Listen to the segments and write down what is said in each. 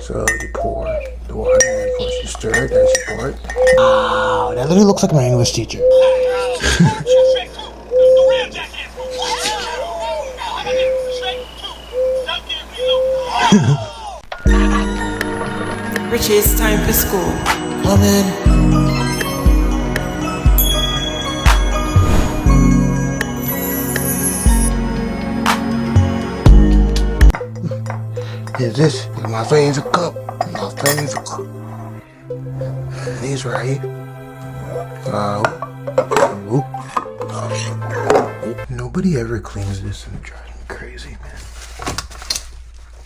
So you pour the water, and of course you stir it as you pour it. Wow, that literally looks like my English teacher. Richie, it's time for school. Come in. Is this my favorite cup? My favorite cup. These right here. Nobody ever cleans this and it drives me crazy, man.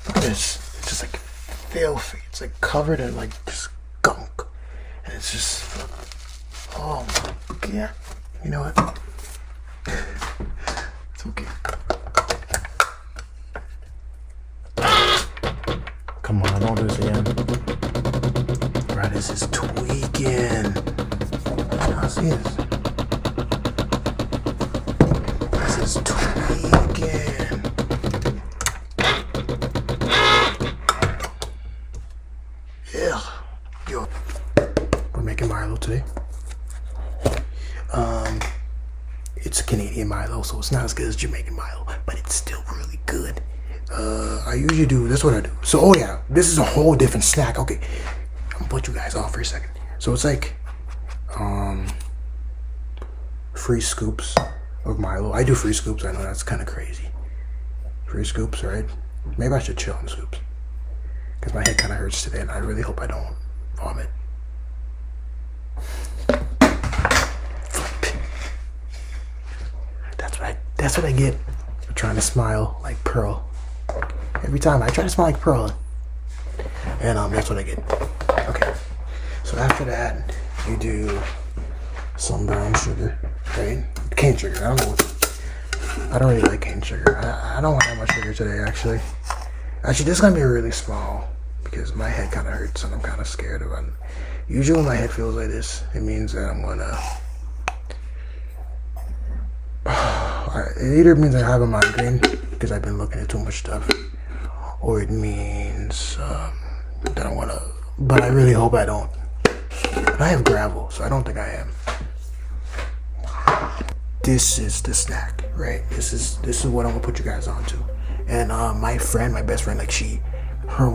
Look at this. It's just like filthy. It's like covered in like just gunk. And it's just, oh my god. You know what? It's okay. Come on, don't do this again. Bro, this is tweaking. Y'all see this? This is tweaking. Yeah. Yo. We're making Milo today. It's Canadian Milo, so it's not as good as Jamaican Milo, but it's still really good. I usually do, that's what I do. So, oh yeah, this is a whole different snack. Okay, I'm gonna put you guys off for a second. So it's like, 3 scoops of Milo. I do 3 scoops, I know that's kind of crazy. 3 scoops, right? Maybe I should chill on scoops. Because my head kind of hurts today and I really hope I don't vomit. That's what I get for trying to smile like Pearl. Every time I try to smile like Pearl, and that's what I get. Okay, so after that, you do some brown sugar, right? Cane sugar. I don't really like cane sugar. I don't want that much sugar today, actually. Actually, this is gonna be really small because my head kind of hurts and I'm kind of scared about it. Usually, when my head feels like this, it means that I'm gonna. It either means I have a migraine because I've been looking at too much stuff, or it means that I want to, but I really hope I don't. But I have gravel, so I don't think I am. This is the snack, right? This is what I'm gonna put you guys on to. And my best friend, like her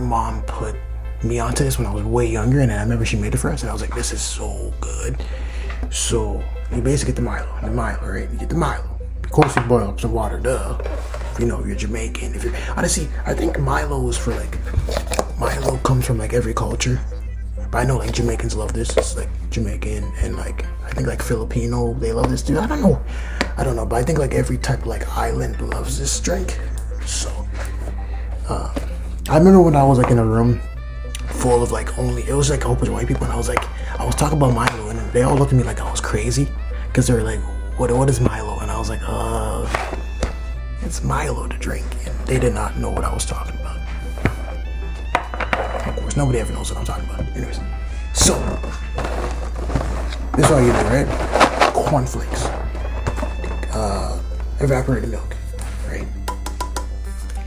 mom put me onto this when I was way younger, and I remember she made it for us, and I was like, this is so good. So you basically get the Milo, right? You get the Milo. Of course, you boil up some water, duh. You know, you're Jamaican. Honestly, I think Milo is Milo comes from like every culture. But I know like Jamaicans love this. It's like Jamaican and like I think like Filipino, they love this too. I don't know, but I think like every type of like island loves this drink. So I remember when I was like in a room full of like it was like a whole bunch of white people, and I was talking about Milo, and they all looked at me like I was crazy because they were like, what is Milo? And I was like, it's Milo to drink, and they did not know what I was talking about. Of course, nobody ever knows what I'm talking about. Anyways, so this is all you do, right? Cornflakes, evaporated milk, right,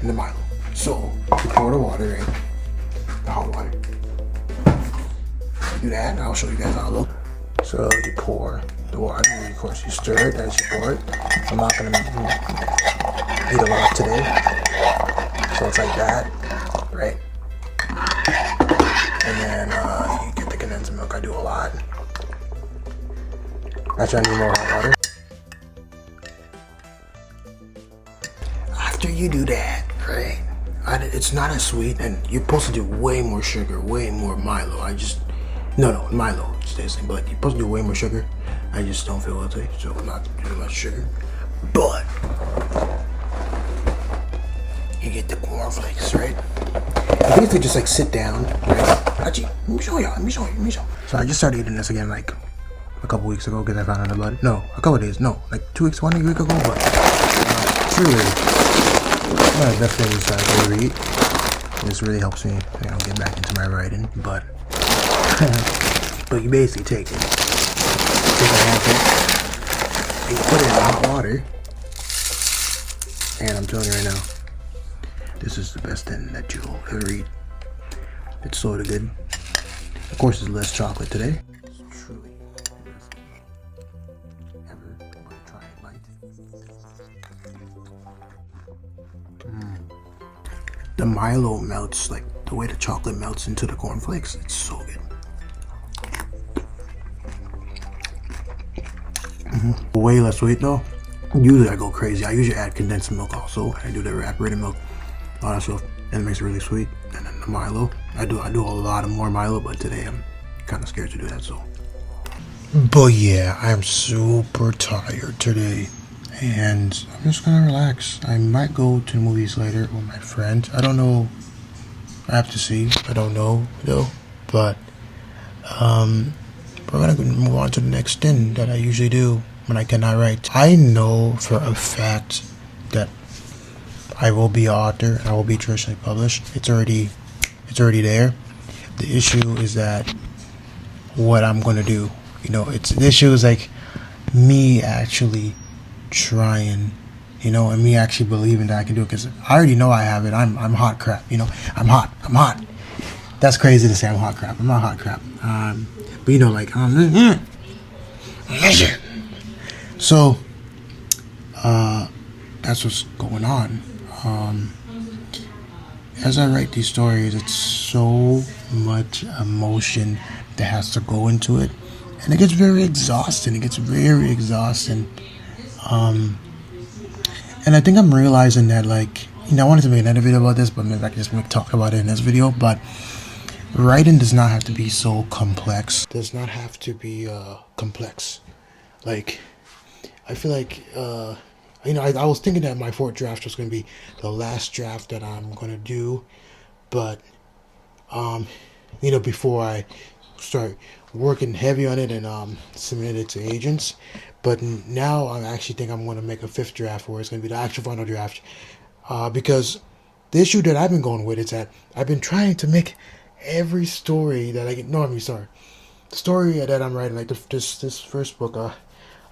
and the Milo. So you pour the water in, the hot water. You do that, and I'll show you guys how it looks. So you pour the water, and of course you stir it as you pour it. I'm not gonna eat a lot today, so it's like that, right? And then you get the condensed milk. I do a lot. Actually, I need more hot water. After you do that, right? It's not as sweet, and you're supposed to do way more sugar, way more Milo. No, Milo stays the same, but you're supposed to do way more sugar. I just don't feel it today, so I'm not doing much sugar. But you get the cornflakes, right? You basically just like sit down, right? Actually, let me show y'all. So I just started eating this again like a couple weeks ago because I found out about it. No, a couple days. No, like 2 weeks, 1 week ago. But truly, one of the best things I ever eat. This really helps me, get back into my writing. But you basically take a handful, and you put it in hot water, and I'm telling you right now, This is the best thing that you'll ever eat. It's sort of good. Of course, there's less chocolate today. It's truly the best ever. I'm gonna try a bite. The Milo melts, like the way the chocolate melts into the cornflakes. It's so good. Way less sweet though. Usually I go crazy. I usually add condensed milk also. I do the evaporated milk, all that stuff, and it makes it really sweet. And then the Milo, I do a lot of more Milo, but today I'm kind of scared to do that. So, but yeah, I'm super tired today, and I'm just gonna relax. I might go to the movies later with my friend. I don't know. I have to see. I don't know though, but we're gonna move on to the next thing that I usually do when I cannot write. I know for a fact that I will be an author and I will be traditionally published. It's already there. The issue is that what I'm gonna do. The issue is like me actually trying, and me actually believing that I can do it, because I already know I have it. I'm hot crap. I'm hot. That's crazy to say I'm hot crap. I'm not hot crap. But so that's what's going on. As I write these stories, it's so much emotion that has to go into it, and it gets very exhausting. And I think I'm realizing that, I wanted to make another video about this, but maybe I can just talk about it in this video. But writing does not have to be so complex. Does not have to be complex. I feel like I was thinking that my fourth draft was going to be the last draft that I'm going to do, but before I start working heavy on it and submit it to agents. But now I actually think I'm going to make a fifth draft where it's going to be the actual final draft, because the issue that I've been going with is that I've been trying to make every story that I get. No, the story that I'm writing, like this first book,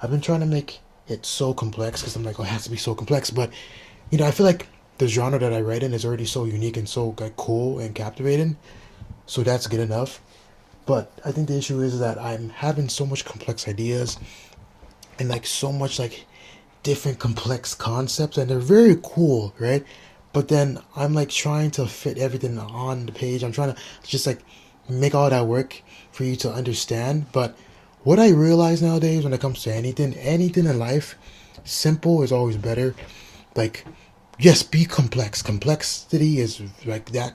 I've been trying to make it so complex, because I'm like, oh, it has to be so complex. But I feel like the genre that I write in is already so unique and so cool and captivating, so that's good enough. But I think the issue is that I'm having so much complex ideas and so much different complex concepts, and they're very cool, right? But then I'm trying to fit everything on the page. I'm trying to just make all that work for you to understand. But what I realize nowadays when it comes to anything in life, simple is always better. Yes, be complex. Complexity is that.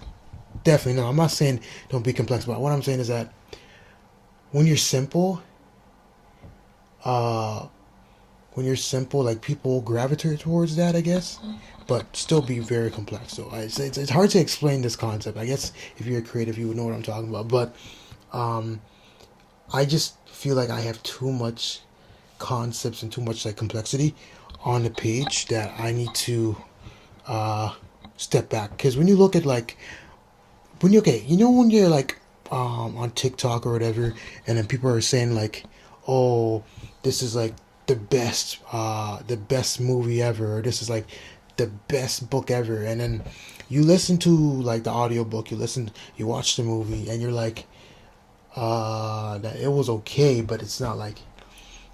Definitely, no, I'm not saying don't be complex, but what I'm saying is that when you're simple, people gravitate towards that, I guess, but still be very complex. So it's hard to explain this concept. I guess if you're a creative, you would know what I'm talking about. But I just feel like I have too much concepts and too much complexity on the page that I need to step back. Because when you look at when you're on TikTok or whatever, and then people are saying oh, this is the best movie ever, or this is the best book ever, and then you listen to the audiobook, you watch the movie, and you're that it was okay, but it's not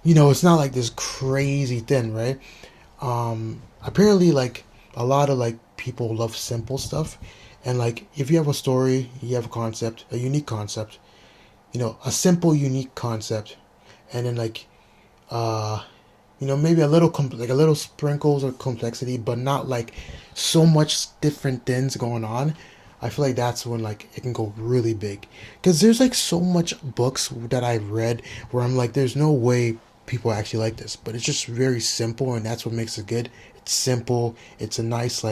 it's not this crazy thing, right? Apparently a lot of people love simple stuff, and if you have a story, you have a concept, a unique concept, a simple unique concept, and then maybe a little sprinkles of complexity, but not so much different things going on. I feel that's when it can go really big, because there's so much books that I've read where I'm there's no way people actually like this, but it's just very simple, and that's what makes it good. It's simple, it's a nice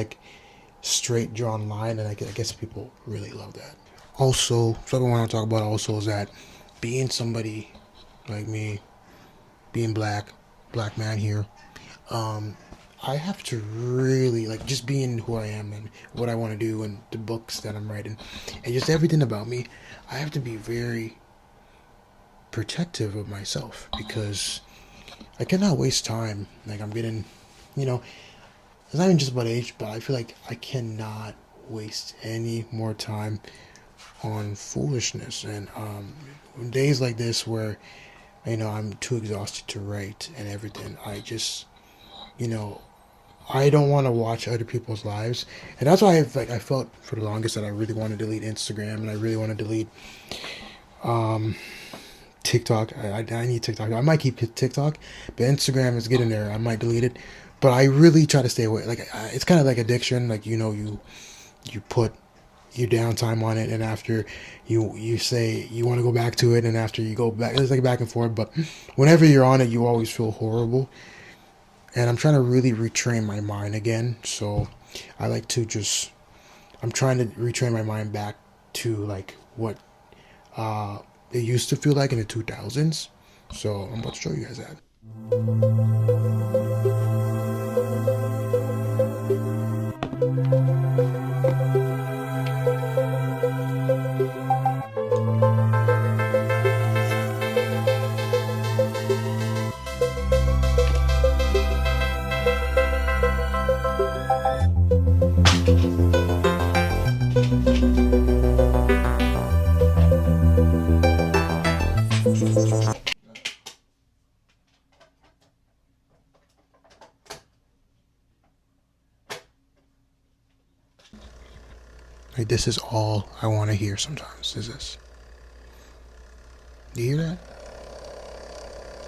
straight drawn line, and I guess people really love that. Also, something I want to talk about also is that being somebody like me, being black man here, I have to really just being who I am and what I want to do and the books that I'm writing and just everything about me, I have to be very protective of myself, because I cannot waste time. I'm getting, it's not even just about age, but I feel I cannot waste any more time on foolishness. And days like this where I'm too exhausted to write and everything, I just I don't want to watch other people's lives, and that's why I felt for the longest that I really want to delete Instagram and I really want to delete TikTok. I need TikTok. I might keep TikTok, but Instagram is getting there. I might delete it, but I really try to stay away. It's kind of like addiction. You put your downtime on it, and after you say you want to go back to it, and after you go back, it's like back and forth. But whenever you're on it, you always feel horrible. And I'm trying to really retrain my mind again. So I'm trying to retrain my mind back to like what it used to feel like in the 2000s. So I'm about to show you guys that. Like, this is all I want to hear sometimes, is this. Do you hear that?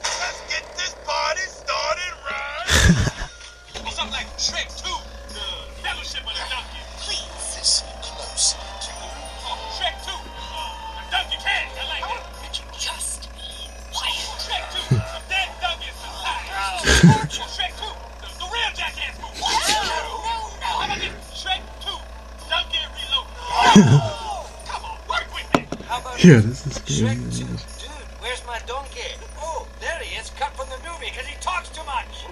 Let's get this party started right. Or something like Shrek 2, the fellowship of the donkey. Please, listen close to you. Oh, Shrek 2, the donkey cage. I like that. Would you just be quiet? Shrek 2, the dead donkeys alive. Shrek 2, the real jackass movie. No. How about this? Shrek 2, donkey reloaded. Come on, work with me. How about This is Shrek crazy. 2. Dude, where's my donkey? Oh, there he is, cut from the movie because he talks too much.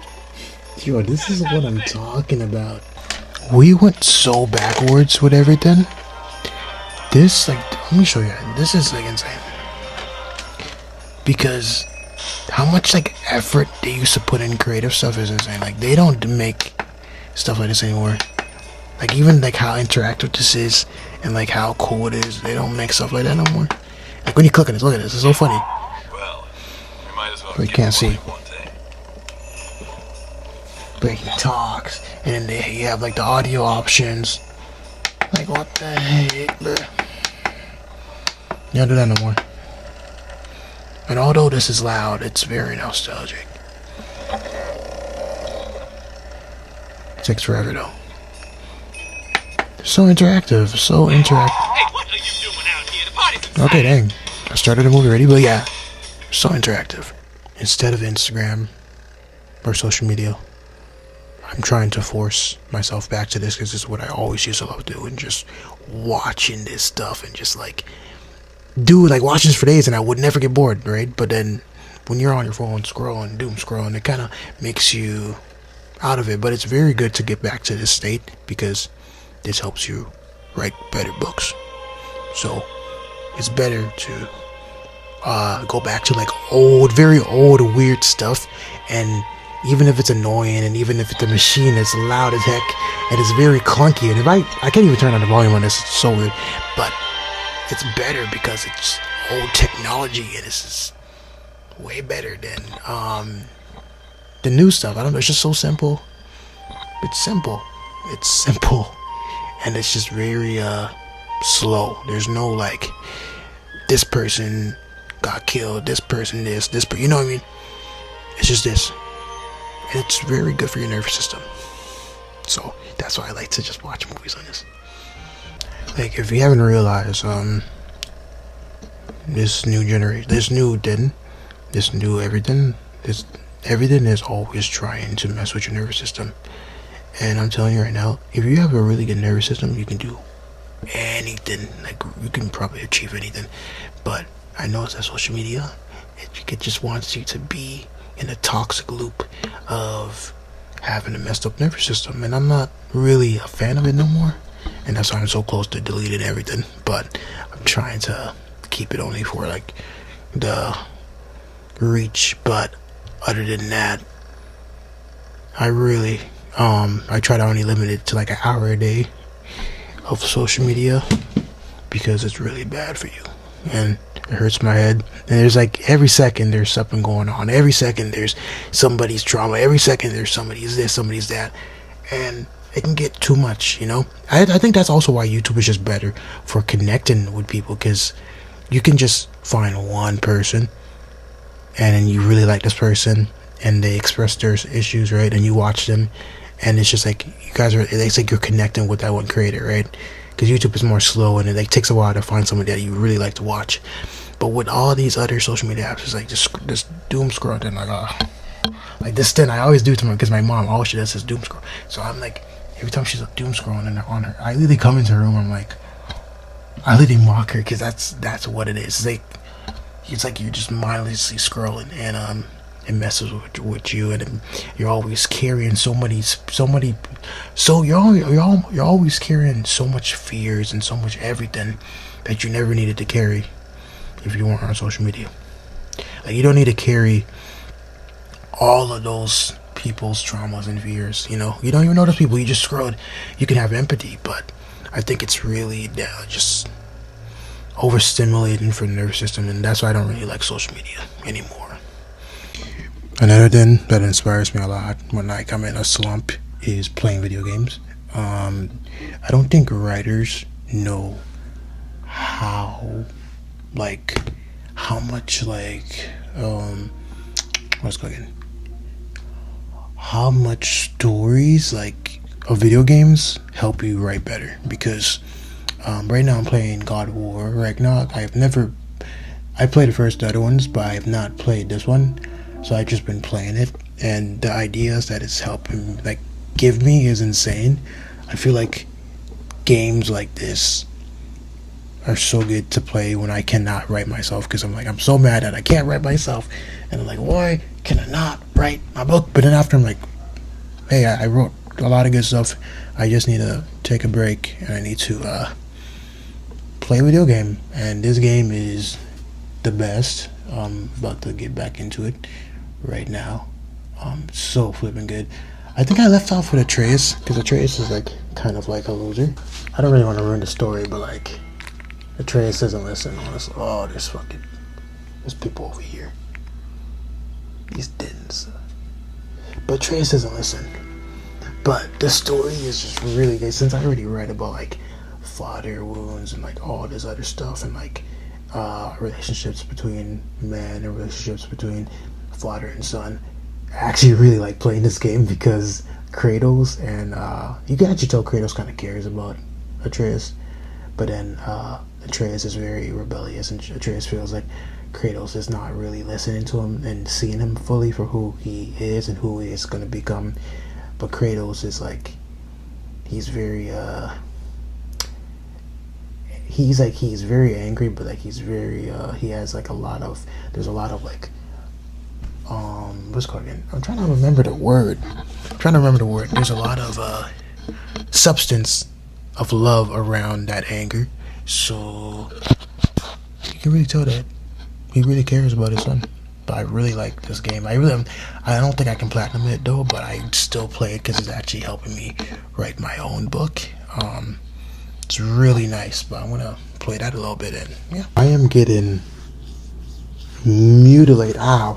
Yo, this is what I'm talking about. We went so backwards with everything. This, let me show you. This is, insane. Because how much, effort they used to put in creative stuff is insane. They don't make stuff like this anymore. Even, how interactive this is and, how cool it is. They don't make stuff like that no more. When you click on this, look at this. It's so funny. Well, you might as well. But you can't see. One thing. But he talks, and then you have the audio options. What the heck, bro? You don't do that no more. And although this is loud, it's very nostalgic. It takes forever though. So interactive, Hey, what are you doing out here? The party's inside. Okay, dang. I started the movie already, but yeah, so interactive. Instead of Instagram or social media, I'm trying to force myself back to this because this is what I always used to love doing, just watching this stuff and just watching this for days, and I would never get bored, right? But then when you're on your phone scrolling, doom scrolling, it kind of makes you out of it. But it's very good to get back to this state because this helps you write better books. So it's better to go back to very old, weird stuff, and even if it's annoying, and even if it's a machine that's loud as heck, and it's very clunky, and if I can't even turn on the volume on this, it's so weird, but it's better because it's old technology, and this is way better than the new stuff. I don't know, it's just so simple. It's simple, and it's just very slow. There's no this person got killed, this person you know what I mean? It's just this. It's very good for your nervous system. So that's why I like to just watch movies on this. If you haven't realized, this new everything is always trying to mess with your nervous system. And I'm telling you right now, if you have a really good nervous system, you can do anything. You can probably achieve anything. But I know it's that social media, it just wants you to be in a toxic loop of having a messed up nervous system, and I'm not really a fan of it no more, and that's why I'm so close to deleting everything. But I'm trying to keep it only for the reach. But other than that, I really I try to only limit it to an hour a day. of social media because it's really bad for you, and it hurts my head. And there's like every second there's something going on. Every second there's somebody's drama. Every second there's somebody's this, somebody's that, and it can get too much. I think that's also why YouTube is just better for connecting with people, because you can just find one person and then you really like this person and they express their issues, right? And you watch them, and it's just like you guys are, it's like you're connecting with that one creator, right? Because YouTube is more slow and it like takes a while to find somebody that you really like to watch. But with all these other social media apps, it's like just doom scrolling, like this thing I always do to my, because my mom, all she does is doom scroll. So I'm like, every time she's doom scrolling on her, I literally come into her room, I'm like, I literally mock her, because that's what it is. It's like you're just mindlessly scrolling, and it messes with you, and you're always carrying you're always carrying so much fears and so much everything that you never needed to carry if you weren't on social media. Like, you don't need to carry all of those people's traumas and fears. You don't even know those people. You just scrolled. You can have empathy, but I think it's really just overstimulating for the nervous system, and that's why I don't really like social media anymore. Another thing that inspires me a lot when I'm in a slump is playing video games. I don't think writers know how much how much stories of video games help you write better, because right now I'm playing God of War Ragnarok. I played the first other ones, but I have not played this one, so I've just been playing it, and the ideas that it's helping give me is insane. I feel like games like this are so good to play when I cannot write myself, because I'm so mad that I can't write myself, and I'm like, why can I not write my book? But then after, I'm like, hey, I wrote a lot of good stuff. I just need to take a break, and I need to play a video game, and this game is the best. I'm about to get back into it right now. So flipping good. I think I left off with Atreus, because Atreus is kind of like a loser. I don't really want to ruin the story, but Atreus doesn't listen, honestly. Oh, there's people over here. These didn't. But Atreus doesn't listen. But the story is just really good, since I already read about father wounds and all this other stuff, and relationships between men and relationships between father and son. I actually really like playing this game, because Kratos, and you can actually tell Kratos kind of cares about Atreus, but then Atreus is very rebellious, and Atreus feels like Kratos is not really listening to him and seeing him fully for who he is and who he is going to become. But Kratos is he's very he's very angry, but he's very he has there's a lot of what's it called again? I'm trying to remember the word. There's a lot of substance of love around that anger, so you can really tell that he really cares about his son. But I really like this game. I don't think I can platinum it though, but I still play it because it's actually helping me write my own book. It's really nice, but I'm gonna play that a little bit, and yeah. I am getting mutilated. I'm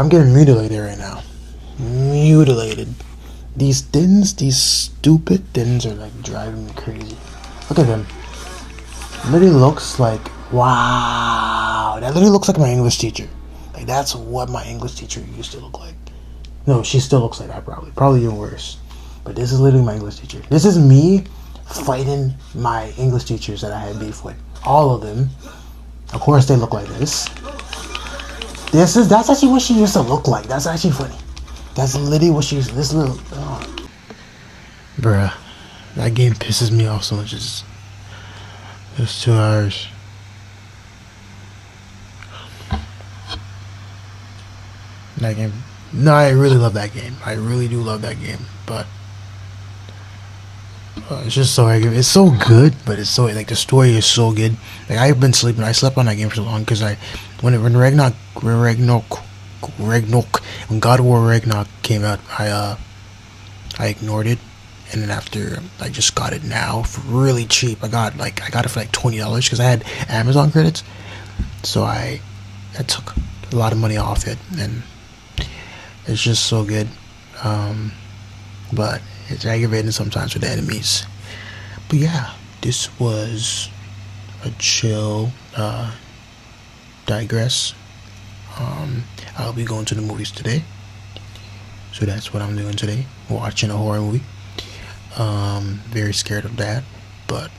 getting mutilated right now. Mutilated. These stupid thins are driving me crazy. Look at them. Literally looks wow. That literally looks like my English teacher. That's what my English teacher used to look like. No, she still looks like that probably even worse. But this is literally my English teacher. This is me fighting my English teachers that I had beef with. All of them. Of course they look like this. That's actually what she used to look like. That's actually funny. That's literally what she used to, this little bruh. That game pisses me off so much. It's 2 hours. That game. No, I really love that game. I really do love that game. But it's just so it's so good, but it's so the story is so good. I've been sleeping. I slept on that game for so long because when God of War Ragnarok came out, I ignored it, and then after I just got it now for really cheap. I got it for like $20 because I had Amazon credits, so I took a lot of money off it, and it's just so good. But it's aggravating sometimes with the enemies. But yeah, this was a chill digress. I'll be going to the movies today, so that's what I'm doing today, watching a horror movie. Very scared of that, but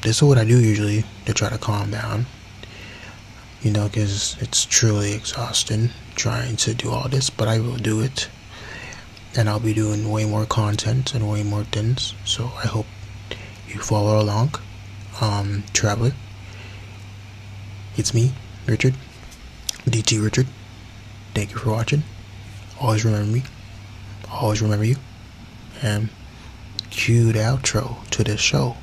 this is what I do usually to try to calm down, because it's truly exhausting trying to do all this, but I will do it, and I'll be doing way more content and way more things, so I hope you follow along. Traveler, it's me, Richard, DT Richard. Thank you for watching. Always remember me, always remember you, and cue the outro to this show.